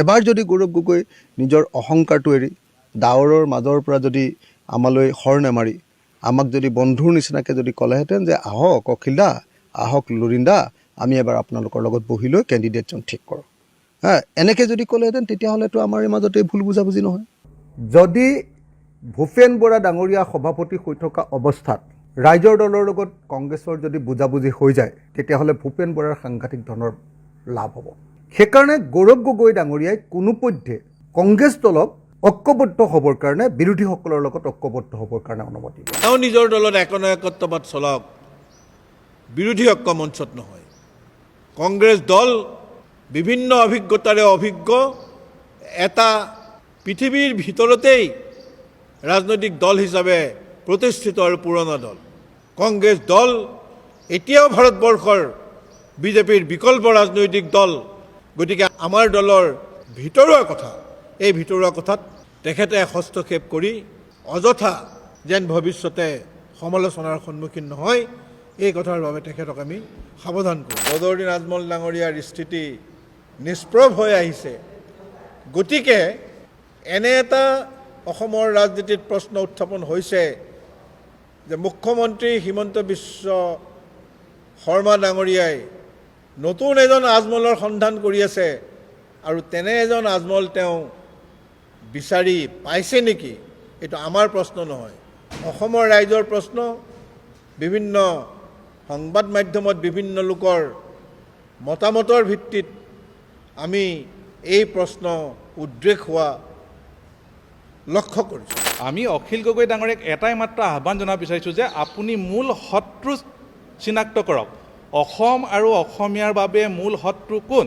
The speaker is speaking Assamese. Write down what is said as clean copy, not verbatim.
এবাৰ যদি গৌৰৱ গগৈ নিজৰ অহংকাৰটো এৰি ডাৱৰৰ মাজৰ পৰা যদি আমালৈ হৰ নেমাৰি আমাক যদি বন্ধুৰ নিচিনাকৈ যদি ক'লেহেঁতেন যে আহক অখিলদা, আহক লুৰিন্দা, আমি এবাৰ আপোনালোকৰ লগত বহি লৈ কেণ্ডিডেটজন ঠিক কৰোঁ, এনেকৈ যদি ক'লেহেঁতেন তেতিয়াহ'লেতো আমাৰ এই মাজতে ভুল বুজাবুজি নহয়। যদি ভূপেন বৰা ডাঙৰীয়া সভাপতি হৈ থকা অৱস্থাত ৰাইজৰ দলৰ লগত কংগ্ৰেছৰ যদি বুজাবুজি হৈ যায় তেতিয়াহ'লে ভূপেন বৰাৰ সাংঘাতিক ধৰণৰ লাভ হ'ব। সেইকাৰণে গৌৰৱ গগৈ ডাঙৰীয়াই কোনোপধ্যে কংগ্ৰেছ দলক ঐক্যবদ্ধ হ'বৰ কাৰণে বিৰোধীসকলৰ লগত ঐক্যবদ্ধ হ'বৰ কাৰণে অনুমতি দিয়ে। তেওঁ নিজৰ দলত একনায়কত্ববাদ চলাওক, বিৰোধী ঐক্য মঞ্চত নহয়। কংগ্ৰেছ দল বিভিন্ন অভিজ্ঞতাৰে অভিজ্ঞ এটা পৃথিৱীৰ ভিতৰতেই ৰাজনৈতিক দল হিচাপে প্ৰতিষ্ঠিত আৰু পুৰণা দল। কংগ্ৰেছ দল এতিয়াও ভাৰতবৰ্ষৰ বিজেপিৰ বিকল্প ৰাজনৈতিক দল। গতিকে আমাৰ দলৰ ভিতৰুৱা কথা, এই ভিতৰুৱা কথাত তেখেতে হস্তক্ষেপ কৰি অযথা যেন ভৱিষ্যতে সমালোচনাৰ সন্মুখীন নহয়, এই কথাৰ বাবে তেখেতক আমি সাৱধান কৰোঁ। বদৰুদ্দিন আজমল ডাঙৰীয়াৰ স্থিতি নিষ্প্ৰভ হৈ আহিছে। গতিকে এনে এটা অসমৰ ৰাজনীতিত প্ৰশ্ন উত্থাপন হৈছে যে মুখ্যমন্ত্ৰী হিমন্ত বিশ্ব শৰ্মা ডাঙৰীয়াই নতুন এজন আজমলৰ সন্ধান কৰি আছে আৰু তেনে এজন আজমল তেওঁ বিচাৰি পাইছে নেকি? এইটো আমাৰ প্ৰশ্ন নহয়, অসমৰ ৰাইজৰ প্ৰশ্ন। বিভিন্ন সংবাদ মাধ্যমত বিভিন্ন লোকৰ মতামতৰ ভিত্তিত আমি এই প্ৰশ্ন উদ্ৰেক হোৱা লক্ষ্য কৰিছোঁ। আমি অখিল গগৈ ডাঙৰীয়াক এটাই মাত্ৰ আহ্বান জনাব বিচাৰিছোঁ যে আপুনি মূল শত্ৰু চিনাক্ত কৰক। অসম আৰু অসমীয়াৰ বাবে মূল শত্ৰু কোন?